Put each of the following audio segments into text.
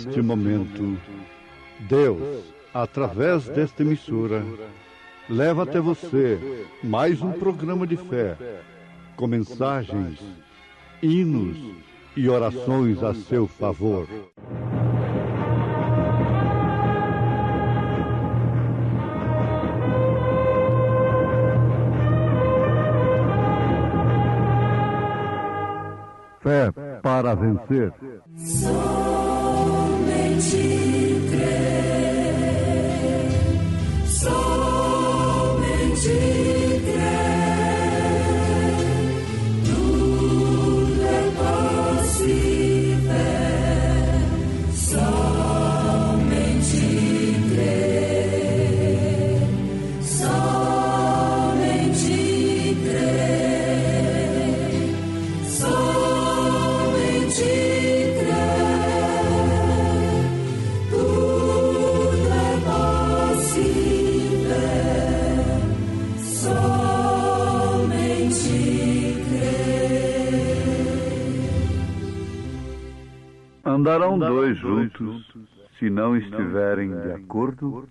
neste momento, Deus, através desta emissora, leva até você mais um programa de fé, com mensagens, hinos e orações a seu favor. Fé para vencer. Somente crer, somente crer, tudo é possível, somente crer, somente crer, somente Andarão dois juntos, se não estiverem de acordo?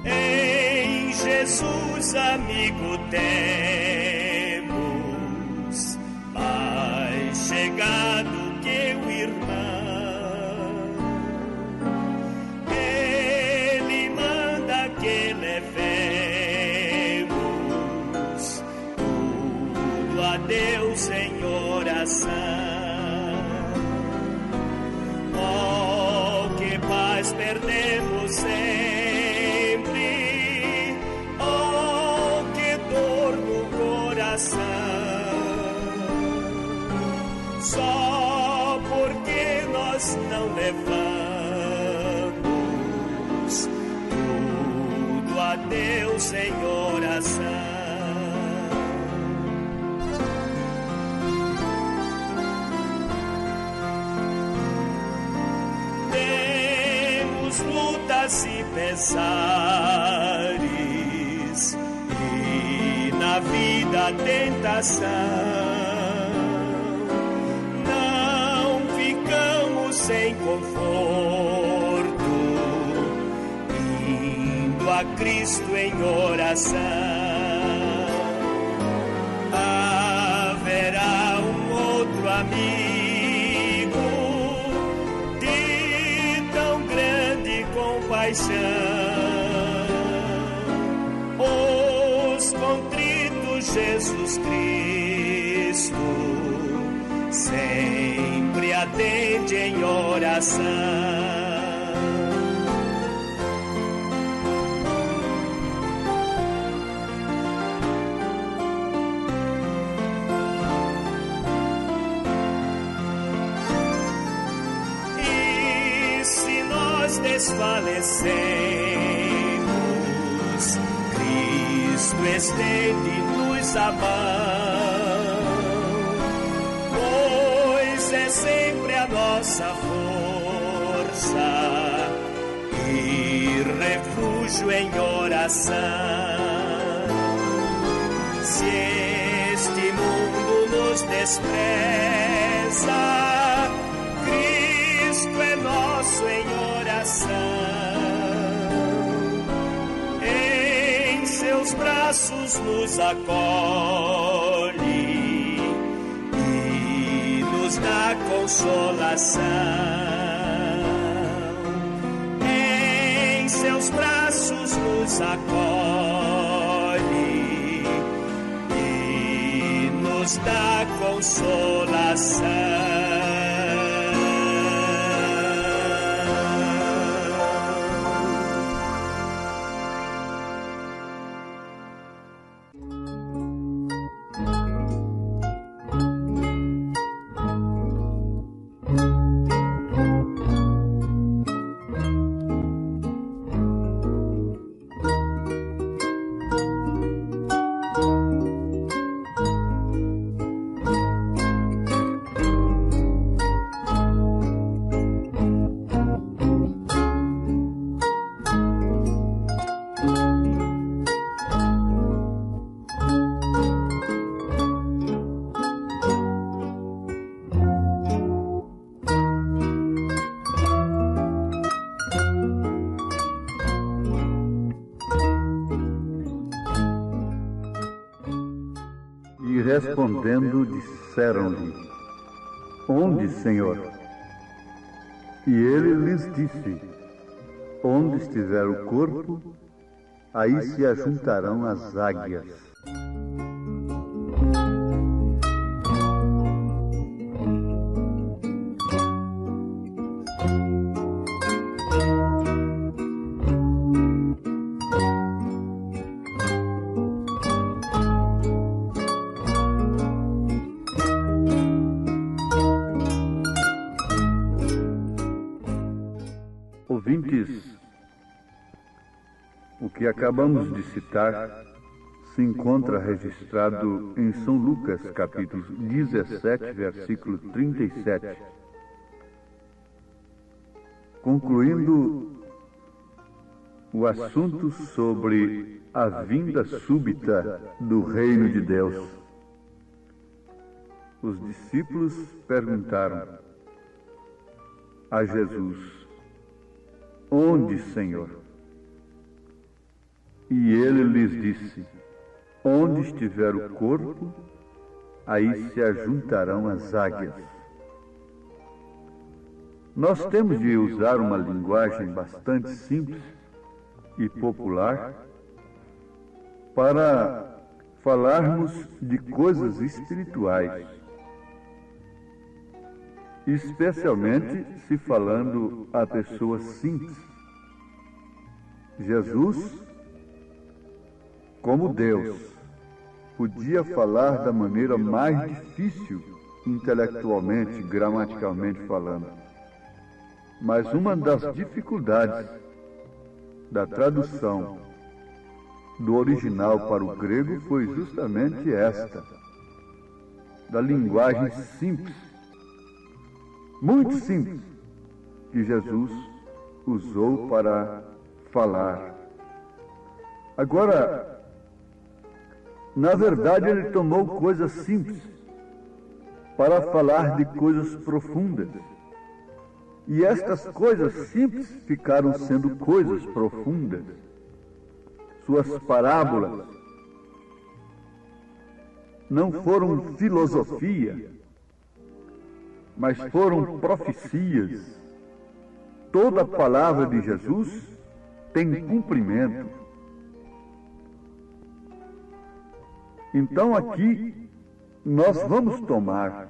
Em Jesus, amigo, temos mais chegado que o irmão. Que levemos tudo a Deus em oração. Oh, que paz perdemos sempre, oh, que dor no coração, só porque nós não levamos a Deus em oração. Temos lutas e pesares, e na vida tentação. Não ficamos sem conforto, a Cristo em oração. Haverá um outro amigo de tão grande compaixão. Os contritos Jesus Cristo sempre atende em oração. Desfalecemos, Cristo estende-nos a mão, pois é sempre a nossa força e refúgio em oração. Se este mundo nos despreza, Cristo é nosso em oração. Em seus braços nos acolhe e nos dá consolação. Em seus braços nos acolhe e nos dá consolação. respondendo disseram-lhe: Onde, Senhor? E ele lhes disse: Onde estiver o corpo, aí se ajuntarão as águias. Ouvintes, o que acabamos de citar se encontra registrado em São Lucas, capítulo 17, versículo 37. Concluindo o assunto sobre a vinda súbita do reino de Deus, os discípulos perguntaram a Jesus: Onde, Senhor? E ele lhes disse: Onde estiver o corpo, aí se ajuntarão as águias. Nós temos de usar uma linguagem bastante simples e popular para falarmos de coisas espirituais, especialmente se falando a pessoas simples. Jesus, como Deus, podia falar da maneira mais difícil, intelectualmente, gramaticalmente falando. Mas uma das dificuldades da tradução do original para o grego foi justamente esta, da linguagem simples, muito simples, que Jesus usou para falar. Agora, na verdade, ele tomou coisas simples para falar de coisas profundas. E estas coisas simples ficaram sendo coisas profundas. Suas parábolas não foram filosofia, mas foram profecias. Toda a palavra de Jesus tem cumprimento. Então aqui nós vamos tomar,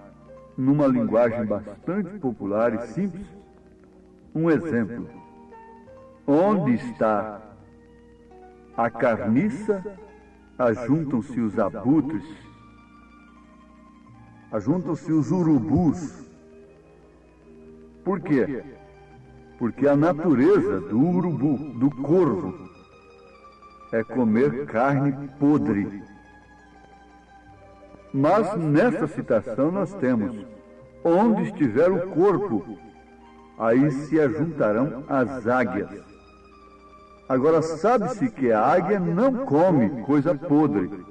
numa linguagem bastante popular e simples, um exemplo. Onde está a carniça, ajuntam-se os abutres, ajuntam-se os urubus. Por quê? Porque a natureza do urubu, do corvo, é comer carne podre. Mas nessa citação nós temos: onde estiver o corpo, aí se ajuntarão as águias. Agora, sabe-se que a águia não come coisa podre.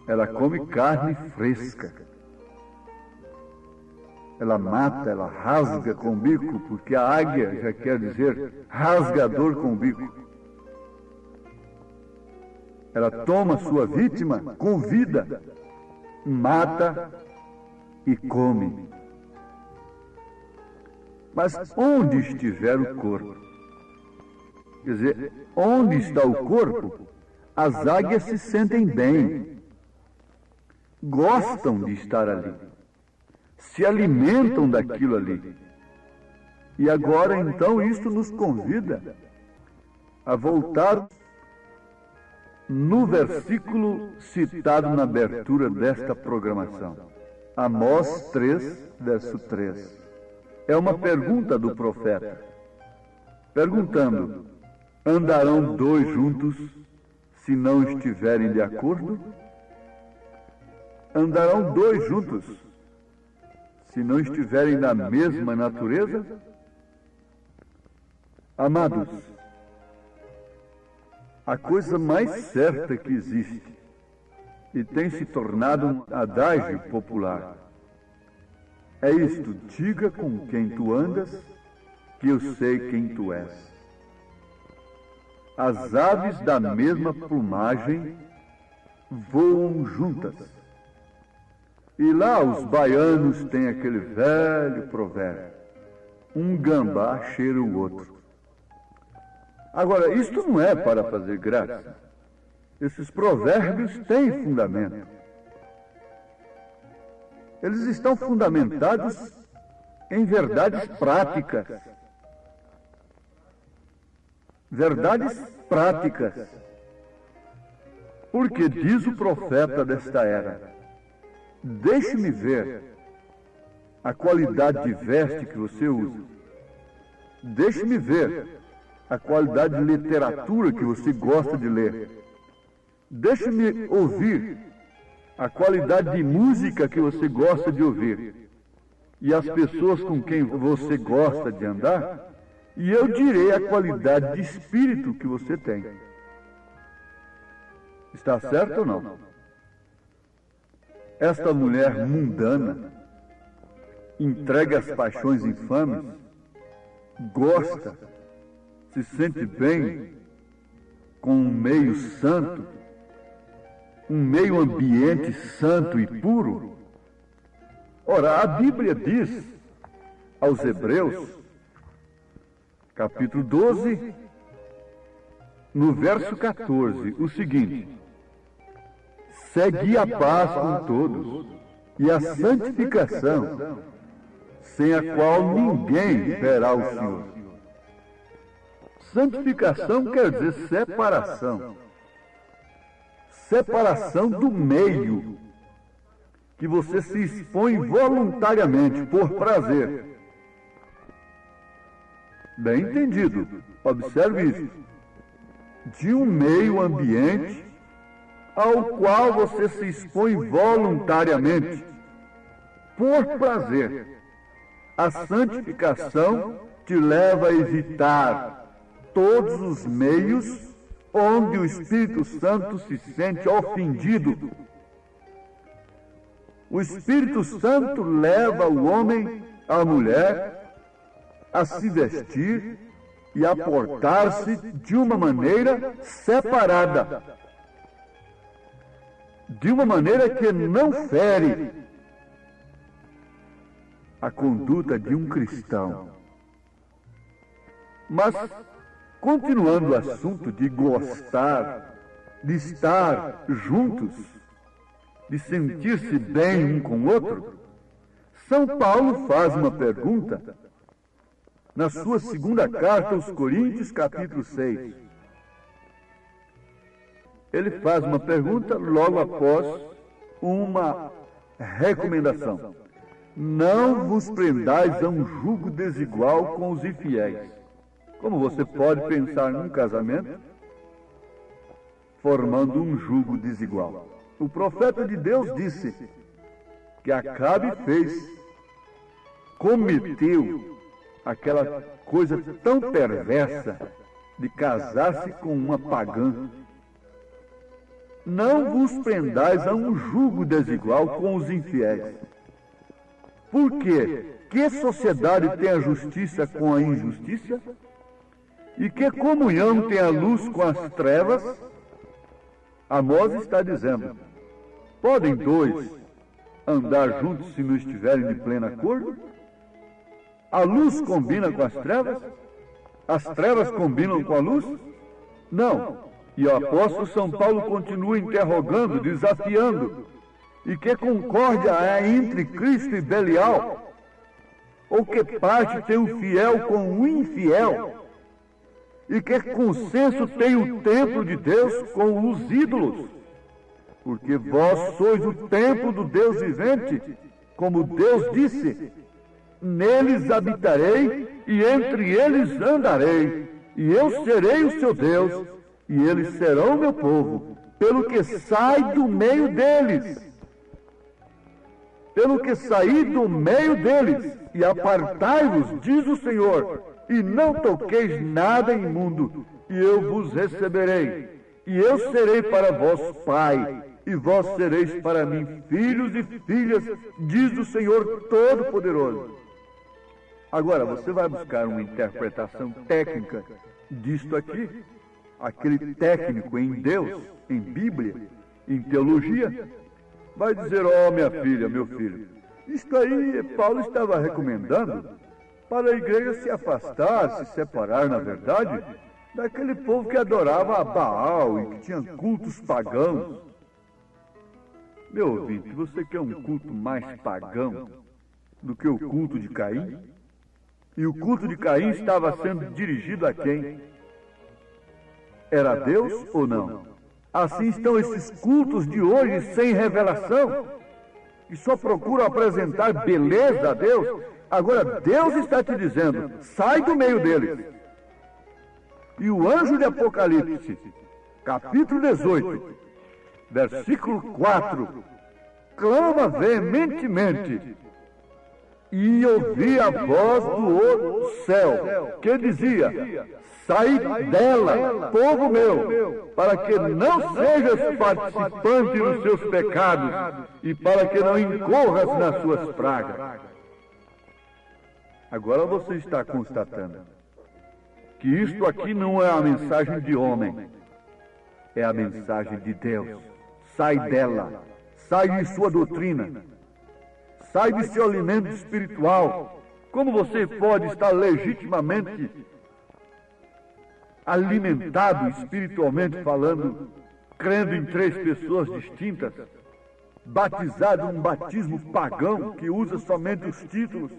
Ela come carne fresca. Ela mata, ela rasga com o bico, porque a águia já quer dizer rasgador com o bico. Ela toma sua vítima com vida, mata e come. Mas onde estiver o corpo? Quer dizer, onde está o corpo, as águias se sentem bem, gostam de estar ali, se alimentam daquilo ali. E agora, então, isto nos convida a voltar no versículo citado na abertura desta programação, Amós 3, verso 3. É uma pergunta do profeta, perguntando: andarão dois juntos se não estiverem de acordo? Andarão dois juntos se não estiverem da mesma natureza? Amados, a coisa mais certa que existe, e tem se tornado um adágio popular, é isto: diga com quem tu andas, que eu sei quem tu és. As aves da mesma plumagem voam juntas. E lá os baianos têm aquele velho provérbio: um gambá cheira o outro. Agora, isto não é para fazer graça. Esses provérbios têm fundamento. Eles estão fundamentados em verdades práticas. Verdades práticas. Porque diz o profeta desta era: deixe-me ver a qualidade de veste que você usa. Deixe-me ver a qualidade de literatura que você gosta de ler. Deixe-me ouvir a qualidade de música que você gosta de ouvir. E as pessoas com quem você gosta de andar, e eu direi a qualidade de espírito que você tem. Está certo ou não? Esta mulher mundana, entregue às paixões infames, gosta, se sente bem com um meio santo, um meio ambiente santo e puro. Ora, a Bíblia diz aos Hebreus, capítulo 12, no verso 14, o seguinte: segui a paz com todos e a santificação, sem a qual ninguém verá o Senhor. Santificação quer dizer separação. Separação do meio, que você se expõe voluntariamente, por prazer. Bem entendido, observe isso. De um meio ambiente ao qual você se expõe voluntariamente, por prazer. A santificação te leva a evitar todos os meios onde o Espírito Santo se sente ofendido. O Espírito Santo leva o homem, a mulher, a se vestir e a portar-se de uma maneira separada, de uma maneira que não fere a conduta de um cristão. Mas, continuando o assunto de gostar, de estar juntos, de sentir-se bem um com o outro, São Paulo faz uma pergunta na sua segunda carta aos Coríntios, capítulo 6. Ele faz uma pergunta logo após uma recomendação: não vos prendais a um jugo desigual com os infiéis. Como você pode pensar num casamento formando um jugo desigual? O profeta de Deus disse que Acabe cometeu aquela coisa tão perversa de casar-se com uma pagã. Não vos prendais a um jugo desigual com os infiéis. Por quê? Que sociedade tem a justiça com a injustiça? E que comunhão tem a luz com as trevas? Amós está dizendo: podem dois andar juntos se não estiverem de pleno acordo? A luz combina com as trevas? As trevas combinam com a luz? Não. E o apóstolo São Paulo continua interrogando, desafiando: e que concórdia há entre Cristo e Belial? Ou que parte tem o fiel com o infiel? E que consenso tem o templo de Deus com os ídolos? Porque vós sois o templo do Deus vivente, como Deus disse: neles habitarei e entre eles andarei, e eu serei o seu Deus, e eles serão o meu povo, pelo que sai do meio deles. Pelo que saí do meio deles, e apartai-vos, diz o Senhor, e não toqueis nada imundo, e eu vos receberei, e eu serei para vós pai, e vós sereis para mim filhos e filhas, diz o Senhor Todo-Poderoso. Agora, você vai buscar uma interpretação técnica disto aqui? Aquele técnico em Deus, em Bíblia, em teologia, vai dizer: ó, minha filha, meu filho, isto aí Paulo estava recomendando para a igreja se afastar, se separar, na verdade, daquele povo que adorava a Baal e que tinha cultos pagãos. Meu ouvinte, você quer um culto mais pagão do que o culto de Caim? E o culto de Caim estava sendo dirigido a quem? Era Deus ou não? Assim estão esses cultos de hoje sem revelação, que só procuram apresentar beleza a Deus. Agora Deus está te dizendo: sai do meio deles. E o anjo de Apocalipse, capítulo 18, versículo 4, clama veementemente: e ouvi a voz do outro céu, que dizia: sai dela, povo meu, para que não sejas participante dos seus pecados e para que não incorras nas suas pragas. Agora você está constatando que isto aqui não é a mensagem de homem, é a mensagem de Deus. Sai dela, sai de sua doutrina, sai de seu alimento espiritual. Como você pode estar legitimamente alimentado espiritualmente falando, crendo em 3 pessoas distintas, batizado num batismo pagão que usa somente os títulos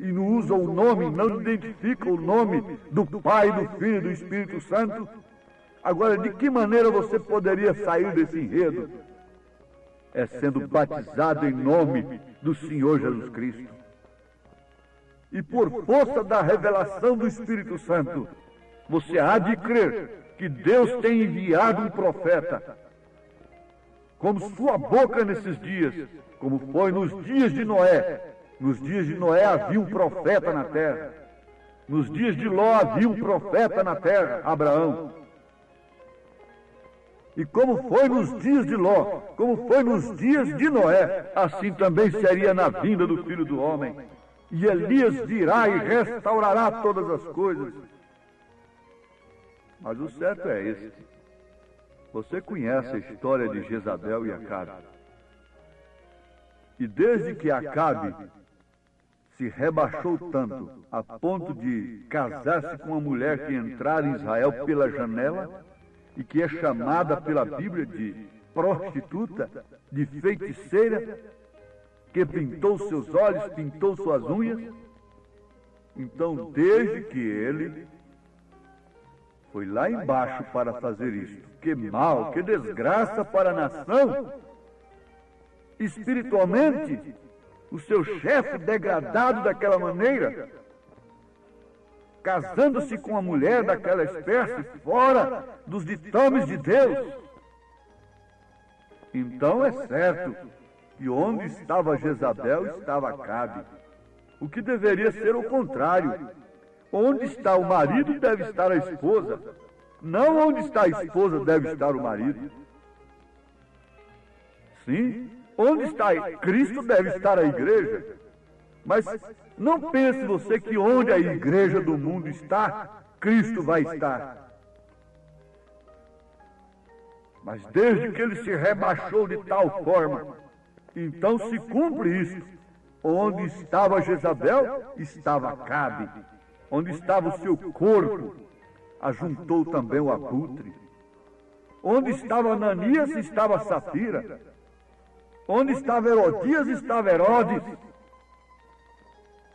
e não usa o nome, não identifica o nome do Pai, do Filho e do Espírito Santo? Agora, de que maneira você poderia sair desse enredo? É sendo batizado em nome do Senhor Jesus Cristo. E por força da revelação do Espírito Santo, você há de crer que Deus tem enviado um profeta, como sua boca nesses dias, como foi nos dias de Noé. Nos dias de Noé havia um profeta na terra. Nos dias de Ló havia um profeta na terra, Abraão. E como foi nos dias de Ló, como foi nos dias de Noé, assim também seria na vinda do Filho do Homem. E Elias virá e restaurará todas as coisas. Mas o certo é este. Você conhece a história de Jezabel e Acabe. E desde que Acabe se rebaixou tanto, a ponto de casar-se com uma mulher que entrara em Israel pela janela, e que é chamada pela Bíblia de prostituta, de feiticeira, que pintou seus olhos, pintou suas unhas. Então, desde que ele foi lá embaixo para fazer isto, que mal, que desgraça para a nação, espiritualmente, o seu chefe degradado daquela maneira, casando-se com uma mulher daquela espécie, fora dos ditames de Deus. Então é certo que onde estava Jezabel estava Acabe, o que deveria ser o contrário. Onde está o marido deve estar a esposa, não onde está a esposa deve estar o marido. Sim, onde está Cristo deve estar a igreja. Mas não pense você que onde a igreja do mundo está, Cristo vai estar. Mas desde que ele se rebaixou de tal forma, então se cumpre isto. Onde estava Jezabel, estava Acabe. Onde estava o seu corpo, ajuntou também o abutre. Onde estava Ananias, estava Safira. Onde estava Herodias, estava Herodes.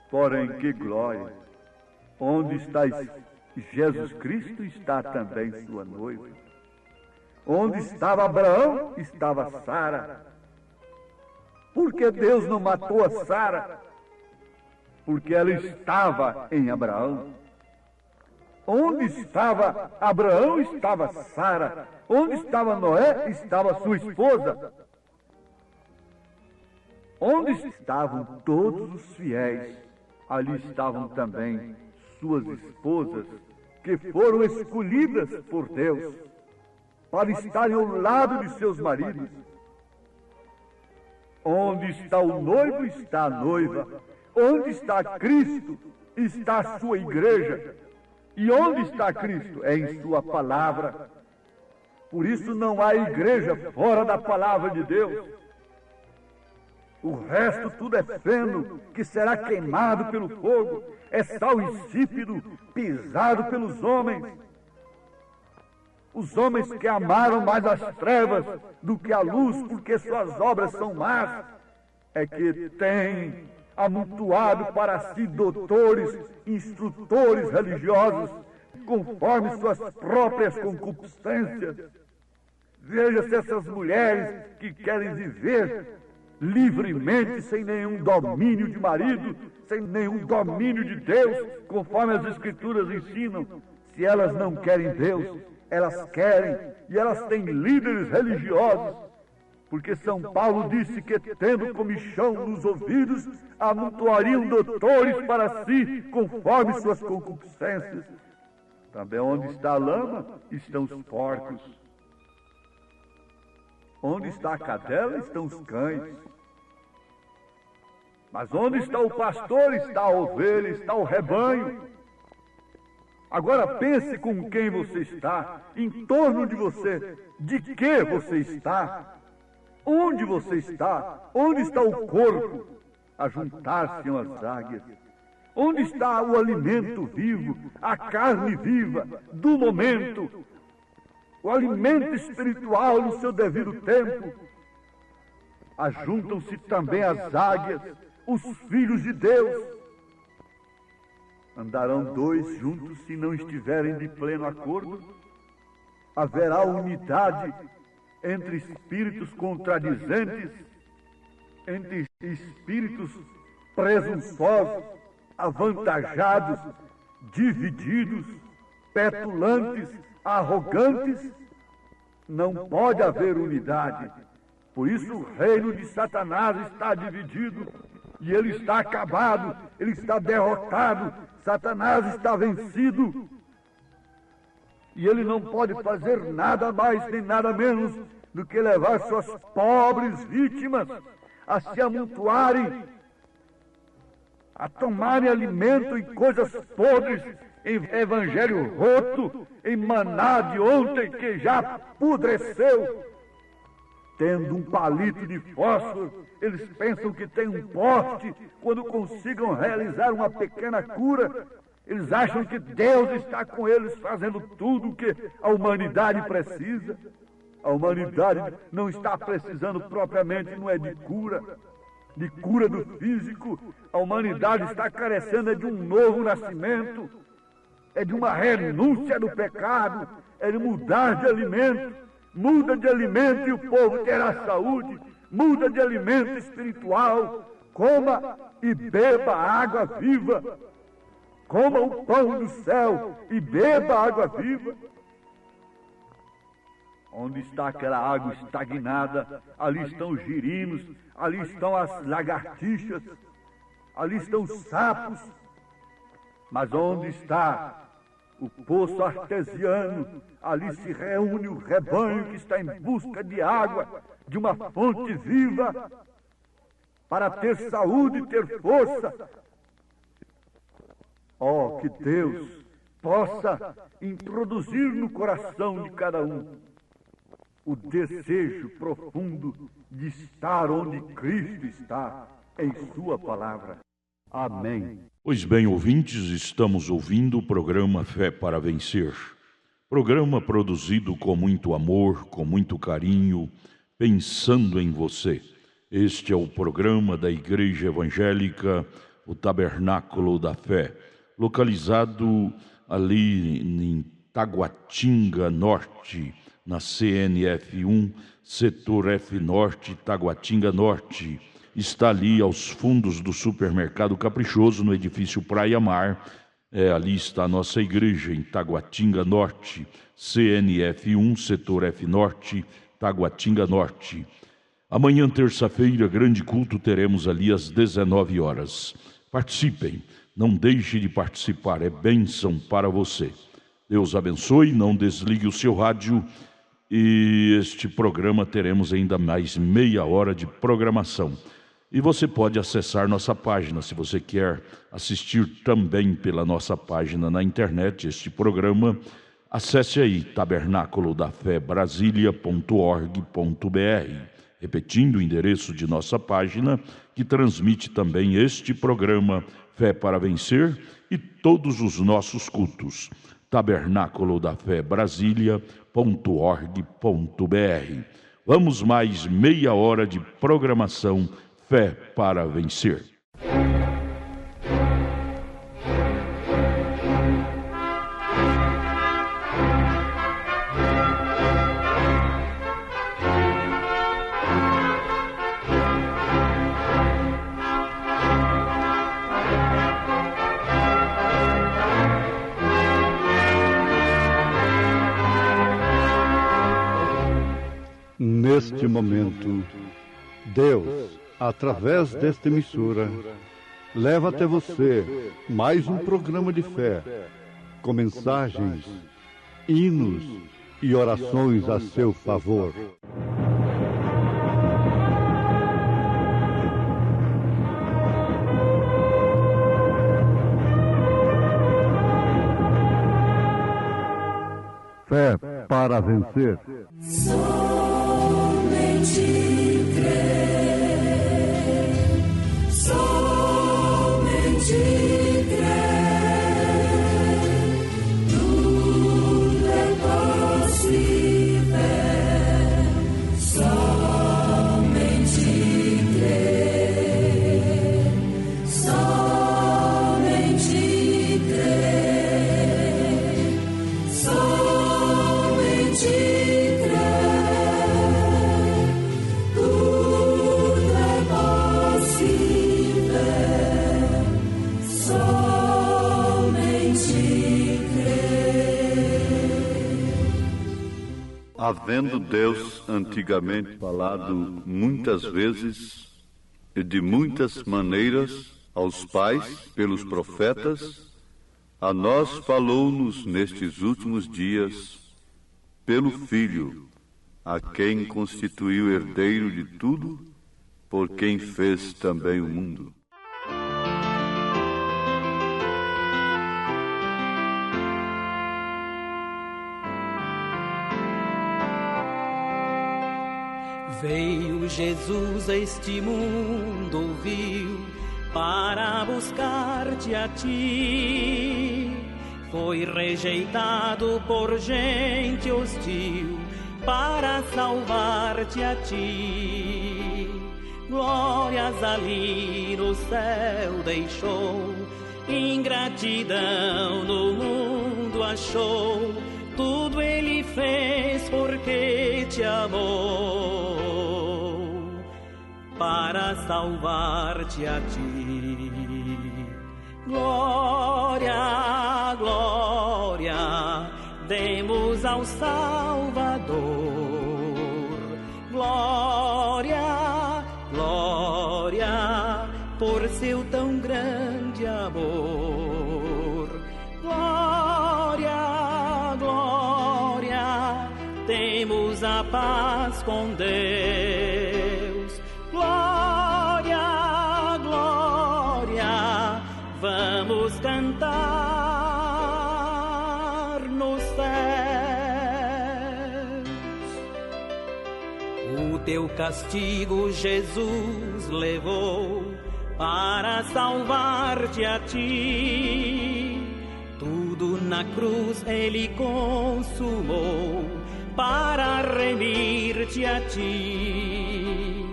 Porém, que glória! Onde está Jesus Cristo, está também sua noiva. Onde estava Abraão, estava Sara. Por que Deus não matou a Sara? Porque ela estava em Abraão. Onde estava Abraão, estava Sara. Onde estava Noé, estava sua esposa. Onde estavam todos os fiéis, ali estavam também suas esposas, que foram escolhidas por Deus para estarem ao lado de seus maridos. Onde está o noivo, está a noiva. Onde está Cristo, está a sua igreja. E onde está Cristo? É em sua palavra. Por isso não há igreja fora da palavra de Deus. O resto tudo é feno, que será queimado pelo fogo, é sal insípido, pisado pelos homens. Os homens que amaram mais as trevas do que a luz, porque suas obras são más, é que têm amontoado para si doutores, instrutores religiosos, conforme suas próprias concupiscências. Veja se essas mulheres que querem viver livremente, sem nenhum domínio de marido, sem nenhum domínio de Deus, conforme as Escrituras ensinam, se elas não querem Deus, elas querem, e elas têm líderes religiosos, porque São Paulo disse que, tendo comichão nos ouvidos, amontoariam doutores para si, conforme suas concupiscências. Também onde está a lama, estão os porcos. Onde está a cadela, estão os cães. Mas onde está o pastor, está a ovelha, está o rebanho. Agora pense com quem você está, em torno de você, de que você está, onde você está, onde está o corpo, a juntar-se às águias. Onde está o alimento vivo, a carne viva do momento, o alimento espiritual no seu devido tempo? Ajuntam-se também as águias, os filhos de Deus. Andarão dois juntos se não estiverem de pleno acordo? Haverá unidade entre espíritos contradizentes, entre espíritos presunçosos, avantajados, divididos, petulantes, arrogantes? Não pode haver unidade. Por isso o reino de Satanás está dividido, e ele está acabado, ele está derrotado, Satanás está vencido, e ele não pode fazer nada mais nem nada menos do que levar suas pobres vítimas a se amontoarem, a tomarem alimento em coisas podres, em evangelho roto, em maná de ontem que já apodreceu. Tendo um palito de fósforo, eles pensam que tem um poste. Quando consigam realizar uma pequena cura, eles acham que Deus está com eles fazendo tudo o que a humanidade precisa. A humanidade não está precisando propriamente, não é de cura do físico. A humanidade está carecendo de um novo nascimento, é de uma renúncia do pecado, é de mudar de alimento. Muda de alimento e o povo terá saúde. Muda de alimento espiritual. Coma e beba água viva. Coma o pão do céu e beba água viva. Onde está aquela água estagnada, ali estão os girinos, ali estão as lagartixas, ali estão os sapos. Mas onde está o poço artesiano, ali se reúne o rebanho que está em busca de água, de uma fonte viva, para ter saúde e ter força. Oh, que Deus possa introduzir no coração de cada um o desejo profundo de estar onde Cristo está, em sua palavra. Amém. Pois bem, ouvintes, estamos ouvindo o programa Fé para Vencer. Programa produzido com muito amor, com muito carinho, pensando em você. Este é o programa da Igreja Evangélica, o Tabernáculo da Fé, localizado ali em Taguatinga Norte, na CNF 1, setor F Norte, Taguatinga Norte. Está ali aos fundos do supermercado Caprichoso, no edifício Praia Mar. Ali está a nossa igreja, em Taguatinga Norte, CNF 1, setor F Norte, Taguatinga Norte. Amanhã, terça-feira, grande culto, teremos ali às 19 horas. Participem, não deixe de participar, é bênção para você. Deus abençoe, não desligue o seu rádio. E este programa teremos ainda mais meia hora de programação. E você pode acessar nossa página, se você quer assistir também pela nossa página na internet este programa. Acesse aí tabernaculodafebrasilia.org.br, repetindo o endereço de nossa página, que transmite também este programa Fé para Vencer e todos os nossos cultos. tabernaculodafebrasilia.org.br. Vamos mais meia hora de programação Fé para Vencer. Neste momento, Deus, através desta emissora, leva até você mais um programa de fé, com mensagens, hinos e orações a seu favor. Fé para vencer. Somente crer, somente crer, tudo é possível, somente crer, somente crer, somente Havendo Deus antigamente falado muitas vezes e de muitas maneiras aos pais pelos profetas, a nós falou-nos nestes últimos dias pelo Filho, a quem constituiu herdeiro de tudo, por quem fez também o mundo. Veio Jesus a este mundo, viu, para buscar-te a ti. Foi rejeitado por gente hostil, para salvar-te a ti. Glórias ali no céu deixou, ingratidão no mundo achou. Tudo ele fez porque te amou, para salvar-te a ti. Glória, glória, demos ao Salvador. Glória, glória, por seu tão grande amor. Glória, glória, temos a paz com Deus. Glória, glória, vamos cantar nos céus. O teu castigo Jesus levou para salvar-te a ti. Tudo na cruz ele consumou para remir-te a ti.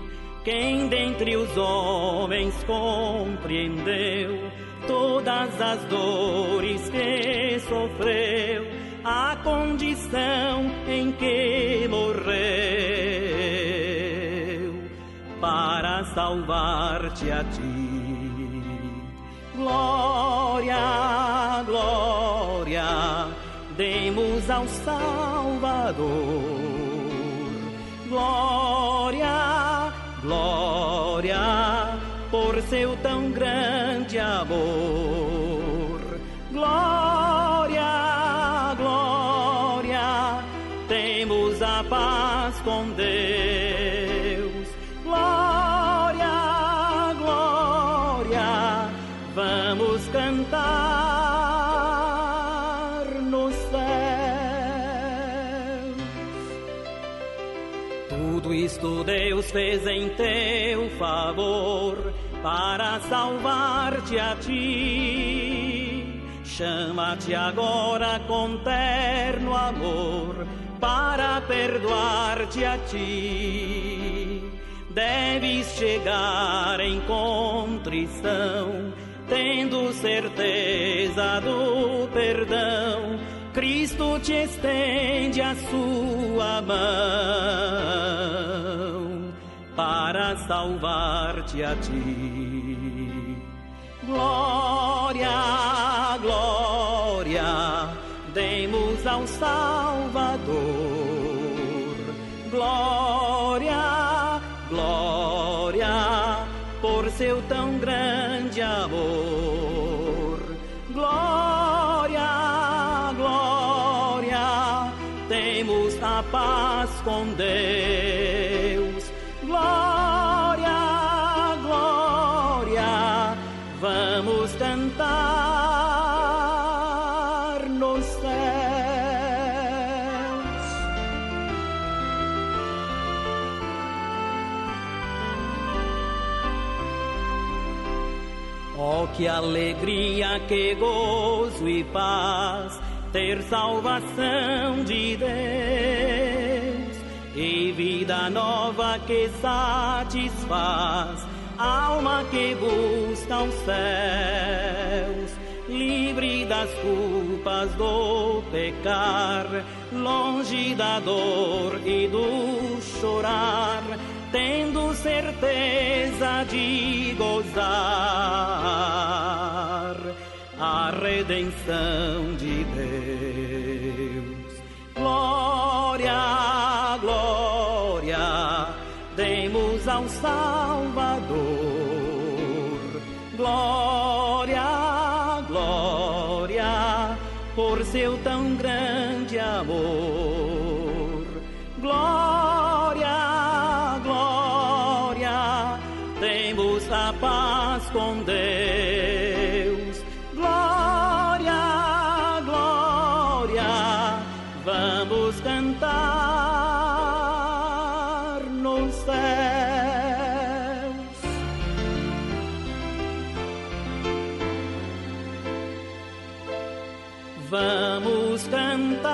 Quem dentre os homens compreendeu todas as dores que sofreu, a condição em que morreu, para salvar-te a ti. Glória, glória, demos ao Salvador. Glória, glória, por seu tão grande amor. Glória, glória, temos a paz com Deus. Glória, glória, vamos cantar nos céus. Tudo isto Deus fez em teu favor, para salvar-te a ti. Chama-te agora com terno amor, para perdoar-te a ti. Deves chegar em contrição, tendo certeza do perdão. Cristo te estende a sua mão, para salvar-te a ti. Glória, glória, demos ao Salvador. Glória, glória, por seu tão grande amor. Glória, glória, temos a paz com Deus. Glória, glória, vamos cantar nos céus. Oh, que alegria, que gozo e paz, ter salvação de Deus e vida nova que satisfaz, alma que busca os céus, livre das culpas do pecar, longe da dor e do chorar, tendo certeza de gozar a redenção de Deus. Glória, glória, demos ao Salvador. Glória, glória, por seu tão grande amor. Glória, glória, temos a paz com Deus. Glória, glória, vamos cantar nos céus. Vamos cantar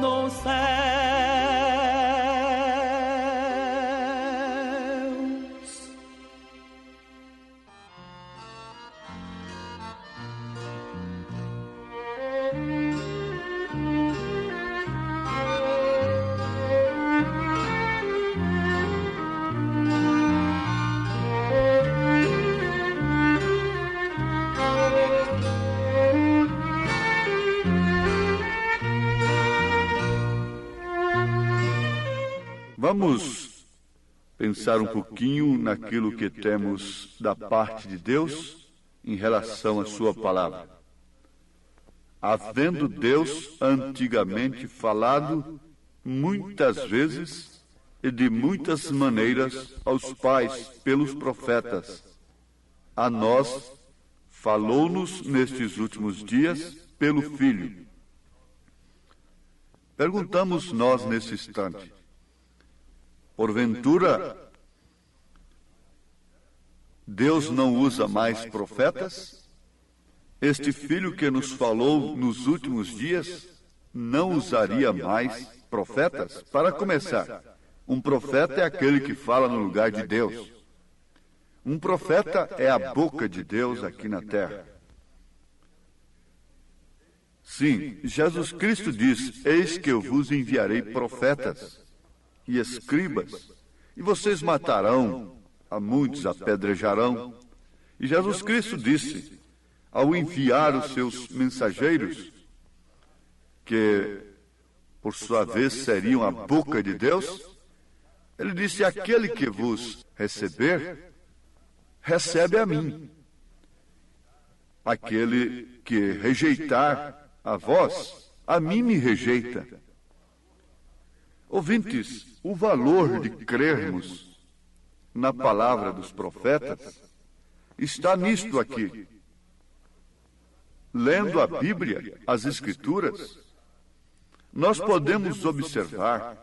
nos céus. Vamos pensar um pouquinho naquilo que temos da parte de Deus em relação à sua palavra. Havendo Deus antigamente falado muitas vezes e de muitas maneiras aos pais pelos profetas, a nós falou-nos nestes últimos dias pelo Filho. Perguntamos nós nesse instante: porventura, Deus não usa mais profetas? Este Filho que nos falou nos últimos dias não usaria mais profetas? Para começar, um profeta é aquele que fala no lugar de Deus. Um profeta é a boca de Deus aqui na terra. Sim, Jesus Cristo diz: eis que eu vos enviarei profetas e escribas, e vocês matarão, a muitos apedrejarão. E Jesus Cristo disse, ao enviar os seus mensageiros, que por sua vez seriam a boca de Deus, ele disse: aquele que vos receber, recebe a mim. Aquele que rejeitar a vós, a mim me rejeita. Ouvintes, o valor de crermos na palavra dos profetas está nisto aqui. Lendo a Bíblia, as Escrituras, nós podemos observar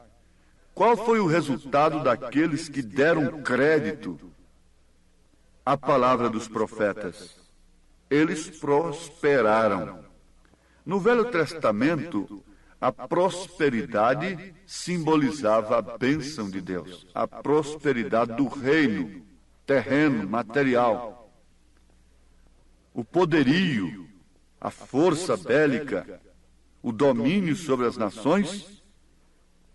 qual foi o resultado daqueles que deram crédito à palavra dos profetas. Eles prosperaram. No Velho Testamento, a prosperidade simbolizava a bênção de Deus, a prosperidade do reino, terreno, material. O poderio, a força bélica, o domínio sobre as nações,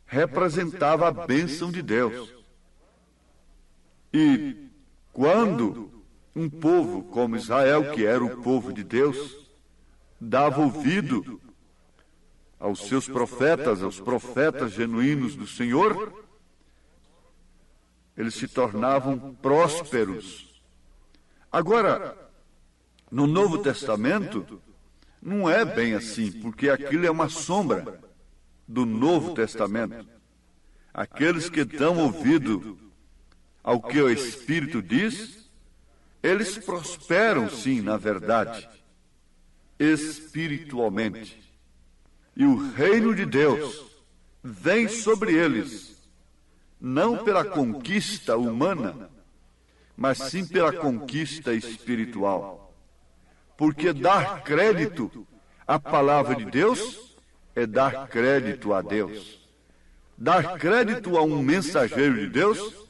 representava a bênção de Deus. E quando um povo como Israel, que era o povo de Deus, dava ouvido aos seus profetas, aos profetas genuínos do Senhor, eles se tornavam prósperos. Agora, no Novo Testamento, não é bem assim, porque aquilo é uma sombra do Novo Testamento. Aqueles que dão ouvido ao que o Espírito diz, eles prosperam sim, na verdade, espiritualmente. E o reino de Deus vem sobre eles, não pela conquista humana, mas sim pela conquista espiritual. Porque dar crédito à palavra de Deus é dar crédito a Deus. Dar crédito a um mensageiro de Deus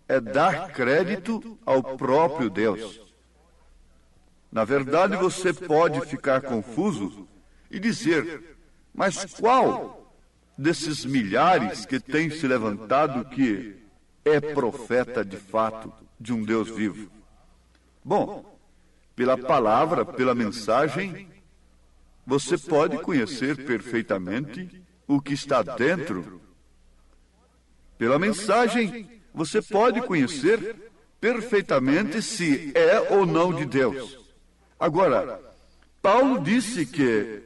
é dar crédito ao próprio Deus. Na verdade, você pode ficar confuso e dizer, mas qual desses milhares que têm se levantado que é profeta de fato de um Deus vivo? Bom, pela palavra, pela mensagem, você pode conhecer perfeitamente o que está dentro. Pela mensagem, você pode conhecer perfeitamente se é ou não de Deus. Agora, Paulo disse que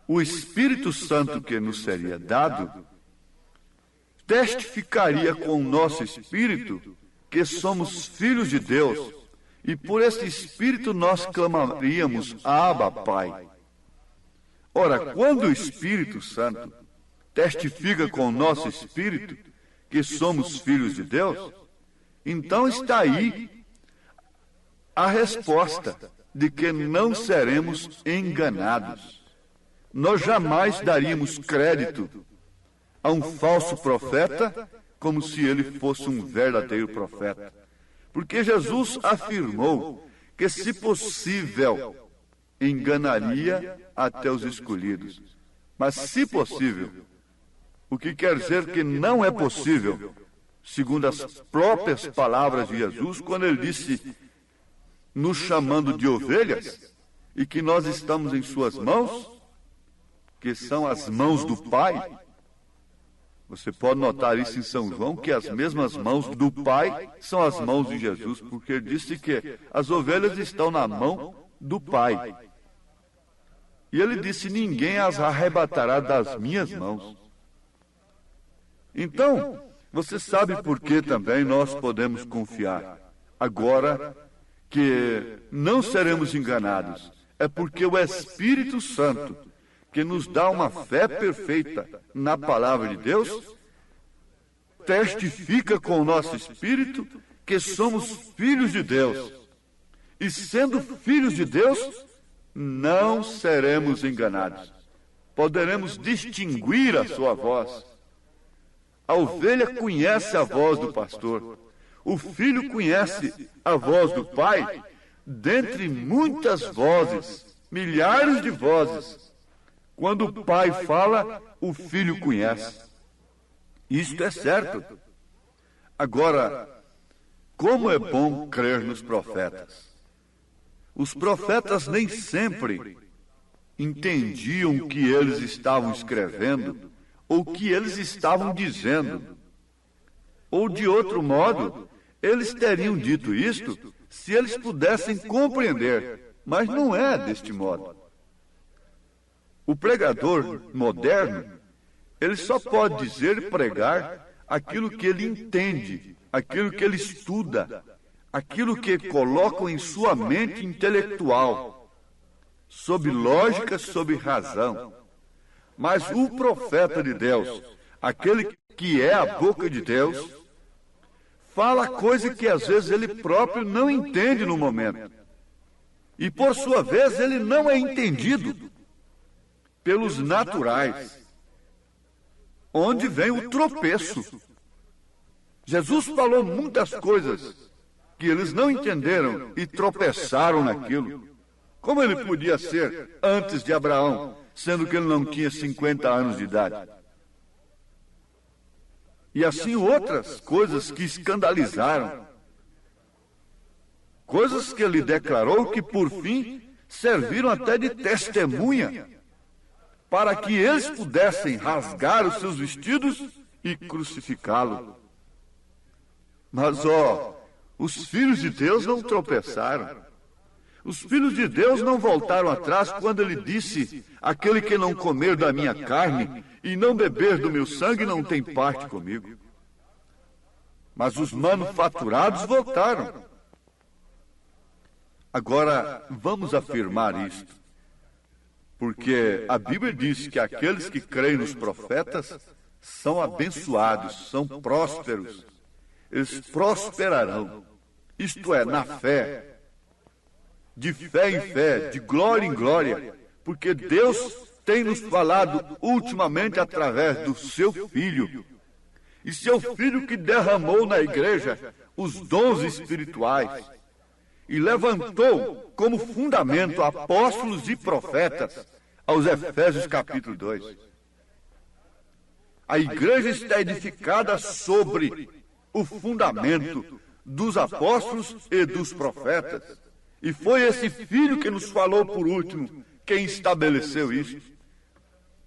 o Espírito Santo que nos seria dado testificaria com o nosso espírito que somos filhos de Deus. E por este Espírito nós clamaríamos, Abba, Pai. Ora, quando o Espírito Santo testifica com o nosso espírito que somos filhos de Deus, então está aí a resposta de que não seremos enganados. Nós jamais daríamos crédito a um falso profeta como se ele fosse um verdadeiro profeta. Porque Jesus afirmou que, se possível, enganaria até os escolhidos. Mas, se possível, o que quer dizer que não é possível, segundo as próprias palavras de Jesus, quando ele disse, nos chamando de ovelhas, e que nós estamos em suas mãos, que são as mãos do Pai. Você pode notar isso em São João, que as mesmas mãos do Pai são as mãos de Jesus, porque ele disse que as ovelhas estão na mão do Pai. E ele disse, ninguém as arrebatará das minhas mãos. Então, você sabe por que também nós podemos confiar. Agora que não seremos enganados, é porque o Espírito Santo, que nos dá uma fé perfeita na palavra de Deus, testifica com o nosso espírito que somos filhos de Deus. E sendo filhos de Deus, não seremos enganados. Poderemos distinguir a sua voz. A ovelha conhece a voz do pastor. O filho conhece a voz do pai. Dentre muitas vozes, milhares de vozes, quando o pai fala, o filho conhece. Isto é certo. Agora, como é bom crer nos profetas. Os profetas nem sempre entendiam o que eles estavam escrevendo ou o que eles estavam dizendo. Ou, de outro modo, eles teriam dito isto se eles pudessem compreender, mas não é deste modo. O pregador moderno, ele só pode dizer e pregar aquilo que ele entende, aquilo que ele estuda, aquilo que colocam em sua mente intelectual, sob lógica, sob razão. Mas o profeta de Deus, aquele que é a boca de Deus, fala coisa que às vezes ele próprio não entende no momento. E por sua vez ele não é entendido pelos naturais, onde vem o tropeço. Jesus falou muitas coisas que eles não entenderam e tropeçaram naquilo. Como ele podia ser antes de Abraão, sendo que ele não tinha 50 anos de idade? E assim outras coisas que escandalizaram. Coisas que ele declarou que, por fim, serviram até de testemunha para que eles pudessem rasgar os seus vestidos e crucificá-lo. Mas, os filhos de Deus não tropeçaram. Os filhos de Deus não voltaram atrás quando ele disse: aquele que não comer da minha carne e não beber do meu sangue não tem parte comigo. Mas os manufaturados voltaram. Agora, vamos afirmar isto, porque a Bíblia diz que aqueles que creem nos profetas são abençoados, são prósperos. Eles prosperarão, isto é, na fé, de fé em fé, de glória em glória, porque Deus tem nos falado ultimamente através do seu Filho, e seu Filho que derramou na igreja os dons espirituais, e levantou como fundamento apóstolos e profetas, aos Efésios capítulo 2. A igreja está edificada sobre o fundamento dos apóstolos e dos profetas. E foi esse Filho que nos falou por último, quem estabeleceu isso.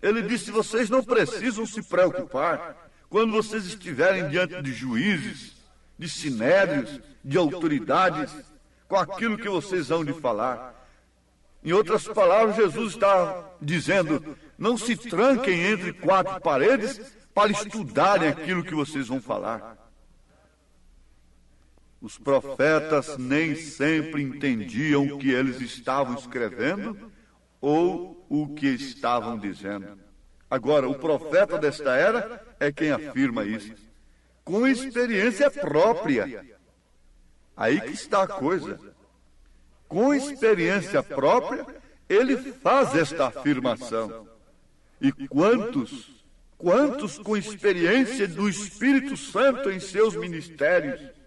Ele disse: vocês não precisam se preocupar quando vocês estiverem diante de juízes, de sinédrios, de autoridades, com aquilo que vocês hão de falar. Em outras palavras, Jesus está dizendo: não se tranquem entre quatro paredes para estudarem aquilo que vocês vão falar. Os profetas nem sempre entendiam o que eles estavam escrevendo ou o que estavam dizendo. Agora, o profeta desta era é quem afirma isso, com experiência própria. Aí que está a coisa. Com experiência própria, ele faz esta afirmação. E quantos com experiência do Espírito Santo em seus ministérios,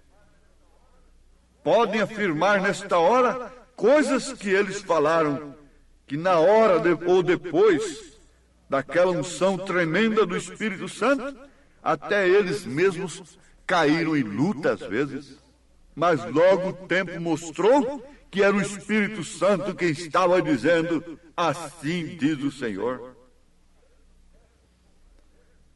podem afirmar nesta hora coisas que eles falaram, que na hora ou depois daquela unção tremenda do Espírito Santo, até eles mesmos caíram em luta às vezes. Mas logo o tempo mostrou que era o Espírito Santo quem estava dizendo: assim diz o Senhor.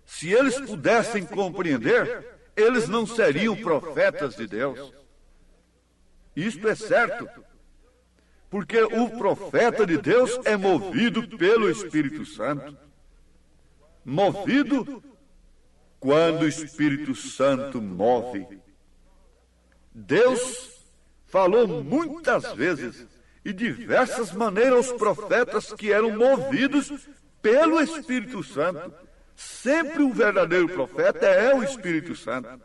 Se eles pudessem compreender, eles não seriam profetas de Deus. Isto é certo, porque o profeta de Deus é movido pelo Espírito Santo. Movido quando o Espírito Santo move. Deus falou muitas vezes e diversas maneiras aos profetas que eram movidos pelo Espírito Santo. Sempre o verdadeiro profeta é o Espírito Santo.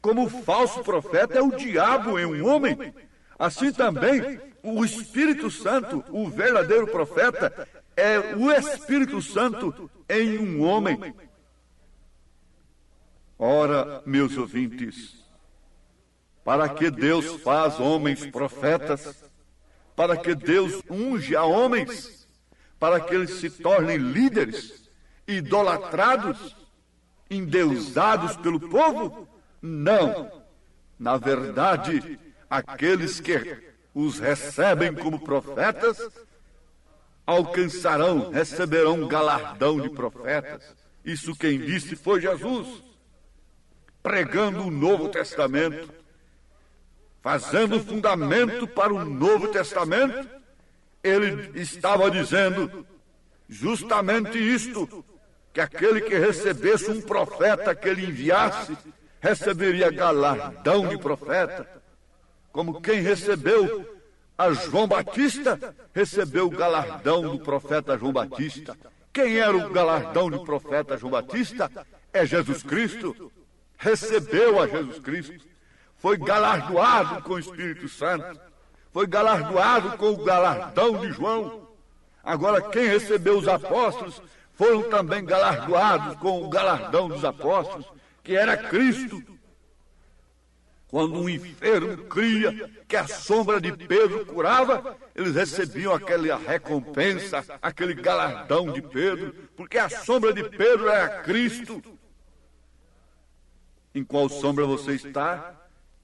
Como o falso profeta é o diabo em um homem, assim também o Espírito Santo, o verdadeiro profeta, é o Espírito Santo em um homem. Ora, meus ouvintes, para que Deus faz homens profetas, para que Deus unge a homens, para que eles se tornem líderes, idolatrados, endeusados pelo povo? Não. Na verdade, aqueles que os recebem como profetas alcançarão, receberão um galardão de profetas. Isso quem disse foi Jesus, pregando o Novo Testamento, fazendo fundamento para o Novo Testamento. Ele estava dizendo justamente isto, que aquele que recebesse um profeta que ele enviasse, receberia galardão de profeta, como quem recebeu a João Batista, recebeu o galardão do profeta João Batista. Quem era o galardão de profeta João Batista? É Jesus Cristo. Recebeu a Jesus Cristo. Foi galardoado com o Espírito Santo. Foi galardoado com o galardão de João. Agora, quem recebeu os apóstolos foram também galardoados com o galardão dos apóstolos, que era Cristo. Quando um enfermo cria que a sombra de Pedro curava, eles recebiam aquela recompensa, aquele galardão de Pedro, porque a sombra de Pedro era Cristo. Em qual sombra você está?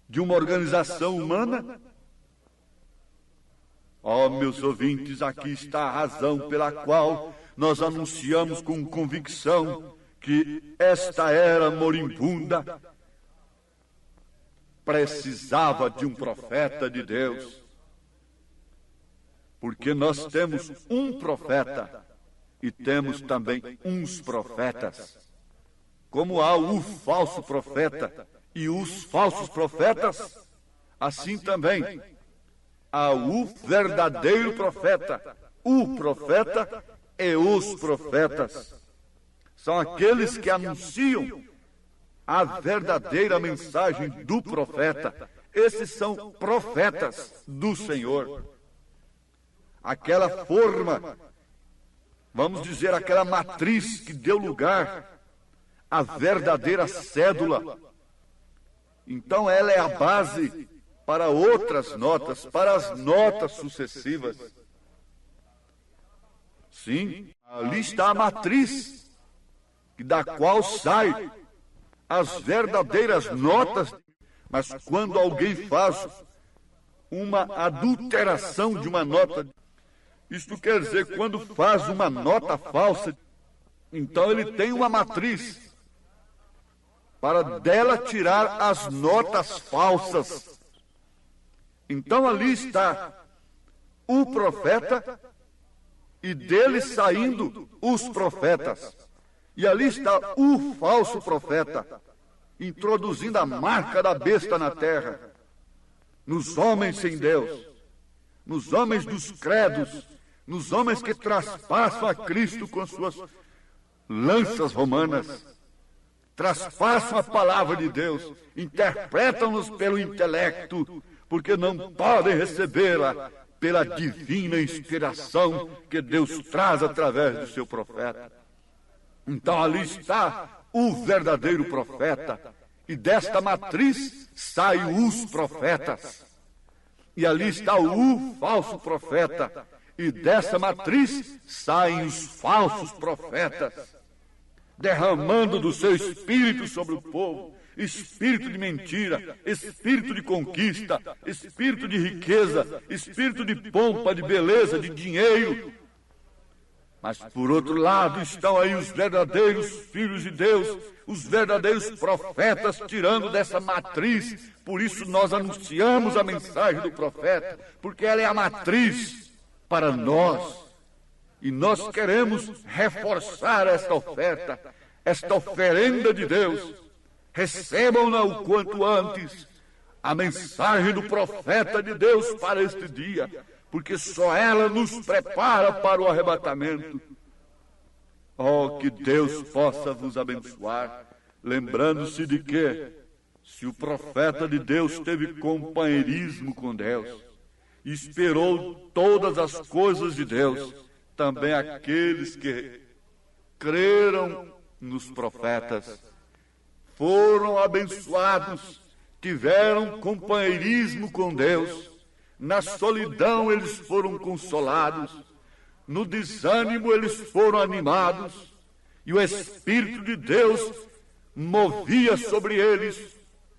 De uma organização humana? Ó, meus ouvintes, aqui está a razão pela qual nós anunciamos com convicção que esta era moribunda precisava de um profeta de Deus. Porque nós temos um profeta e temos também uns profetas. Como há o falso profeta e os falsos profetas, assim também há o verdadeiro profeta, o profeta e os profetas. São aqueles que anunciam a verdadeira mensagem do profeta. Esses são profetas do Senhor. Aquela forma, vamos dizer, aquela matriz que deu lugar à verdadeira cédula. Então ela é a base para outras notas, para as notas sucessivas. Sim, ali está a matriz, da qual sai as verdadeiras notas. Mas quando alguém faz uma adulteração de uma nota, isto quer dizer, quando faz uma nota falsa, então ele tem uma matriz para dela tirar as notas falsas. Então ali está o profeta e dele saindo os profetas. E ali está o falso profeta, introduzindo a marca da besta na terra, nos homens sem Deus, nos homens dos credos, nos homens que traspassam a Cristo com suas lanças romanas, traspassam a palavra de Deus, interpretam-nos pelo intelecto, porque não podem recebê-la pela divina inspiração que Deus traz através do seu profeta. Então ali está o verdadeiro profeta, e desta matriz saem os profetas. E ali está o falso profeta, e dessa matriz saem os falsos profetas, derramando do seu espírito sobre o povo, espírito de mentira, espírito de conquista, espírito de riqueza, espírito de pompa, de beleza, de dinheiro. Mas, por outro lado, estão aí os verdadeiros filhos de Deus, os verdadeiros profetas, tirando dessa matriz. Por isso nós anunciamos a mensagem do profeta, porque ela é a matriz para nós. E nós queremos reforçar esta oferta, esta oferenda de Deus. Recebam-na o quanto antes, a mensagem do profeta de Deus para este dia, porque só ela nos prepara para o arrebatamento. Oh, que Deus possa vos abençoar, lembrando-se de que, se o profeta de Deus teve companheirismo com Deus, esperou todas as coisas de Deus, também aqueles que creram nos profetas foram abençoados, tiveram companheirismo com Deus. Na solidão eles foram consolados, no desânimo eles foram animados, e o Espírito de Deus movia sobre eles.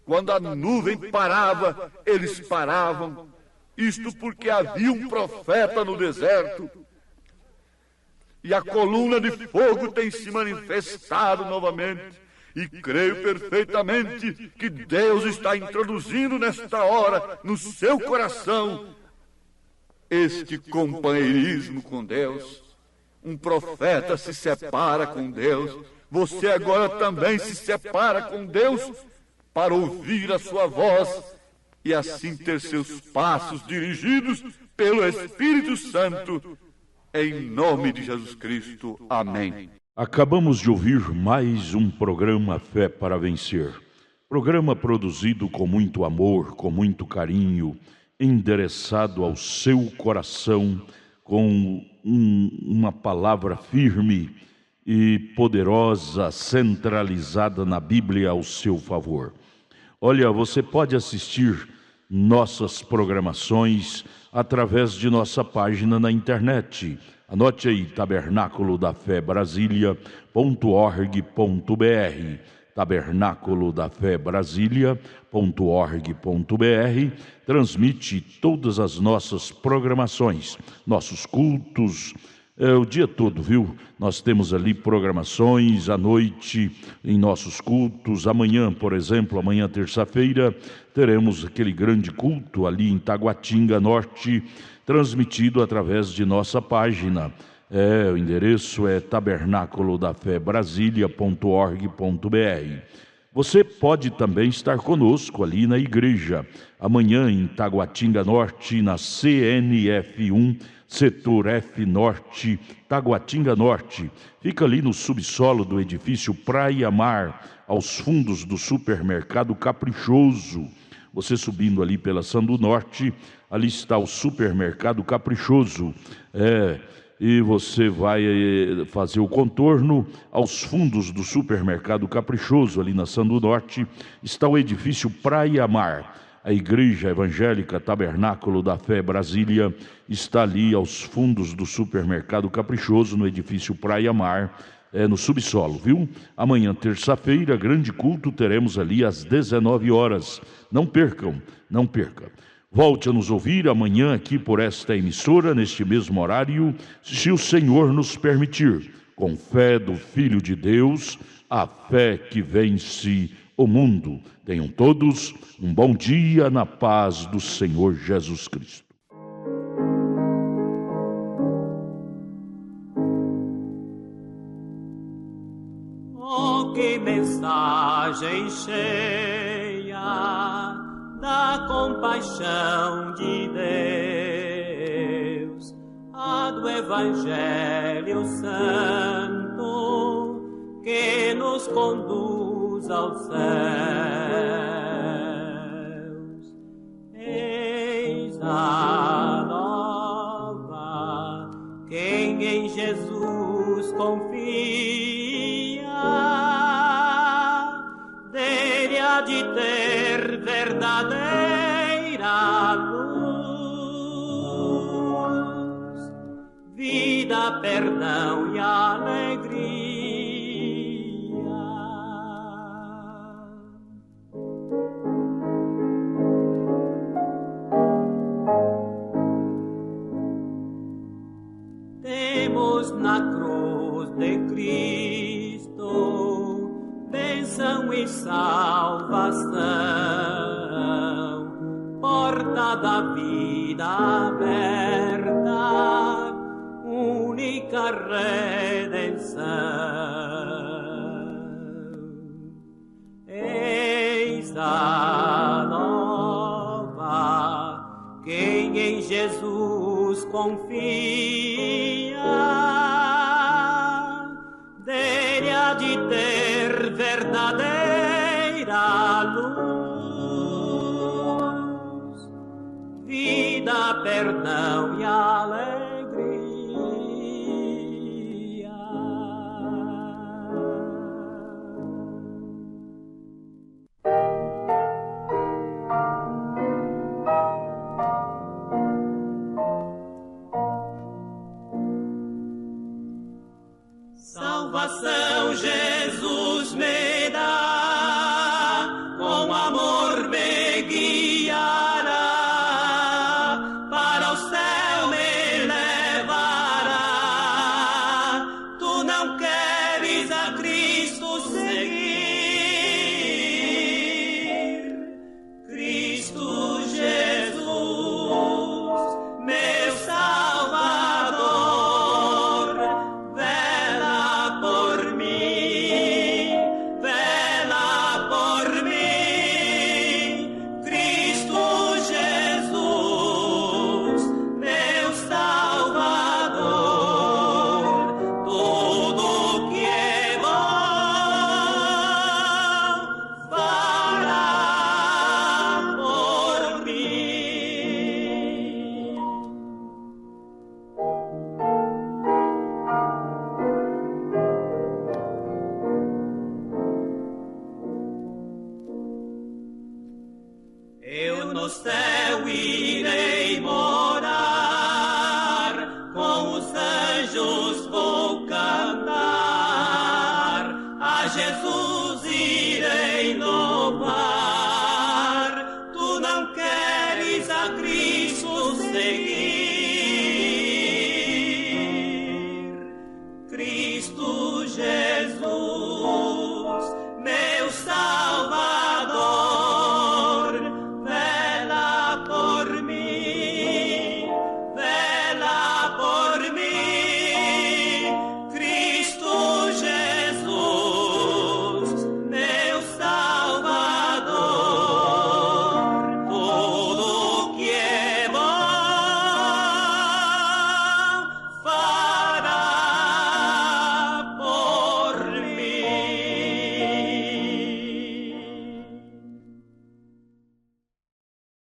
Quando a nuvem parava, eles paravam. Isto porque havia um profeta no deserto, e a coluna de fogo tem se manifestado novamente. E creio perfeitamente que Deus está introduzindo nesta hora, no seu coração, este companheirismo com Deus. Um profeta se separa com Deus. Você agora também se separa com Deus para ouvir a sua voz e assim ter seus passos dirigidos pelo Espírito Santo Em nome de Jesus Cristo. Amém. Acabamos de ouvir mais um programa Fé para Vencer. Programa produzido com muito amor, com muito carinho, endereçado ao seu coração, com uma palavra firme e poderosa, centralizada na Bíblia ao seu favor. Olha, você pode assistir nossas programações através de nossa página na internet. Anote aí, tabernaculodafebrasilia.org.br, tabernaculodafebrasilia.org.br, transmite todas as nossas programações, nossos cultos, o dia todo, viu? Nós temos ali programações à noite em nossos cultos. Amanhã, por exemplo, amanhã terça-feira, teremos aquele grande culto ali em Taguatinga Norte, transmitido através de nossa página. O endereço é tabernaculodafebrasilia.org.br. Você pode também estar conosco ali na igreja, amanhã em Taguatinga Norte, na CNF1, Setor F Norte, Taguatinga Norte. Fica ali no subsolo do edifício Praia Mar, aos fundos do supermercado Caprichoso. Você subindo ali pela Sandu Norte, ali está o supermercado Caprichoso. E você vai fazer o contorno aos fundos do supermercado Caprichoso, ali na Sandu Norte, está o edifício Praia Mar. A Igreja Evangélica Tabernáculo da Fé Brasília está ali aos fundos do supermercado Caprichoso, no edifício Praia Mar, no subsolo, viu? Amanhã, terça-feira, grande culto, teremos ali às 19 horas. Não percam, não perca. Volte a nos ouvir amanhã aqui por esta emissora, neste mesmo horário, se o Senhor nos permitir, com fé do Filho de Deus, a fé que vence o mundo. Tenham todos um bom dia na paz do Senhor Jesus Cristo. Oh, que mensagem cheia da compaixão de Deus, a do Evangelho Santo que nos conduz aos céus. Eis a nova, quem em Jesus confia, dele há de ter verdadeira luz, vida, perdão e alegria. Temos na cruz de Cristo bênção e salvação, porta da vida aberta, única redenção. Eis a nova, quem em Jesus confia, dele há de ter verdadeira luz, vida, perdão e alegria. Salvação Jesus me dá, com amor me guiará, para o céu me no céu irei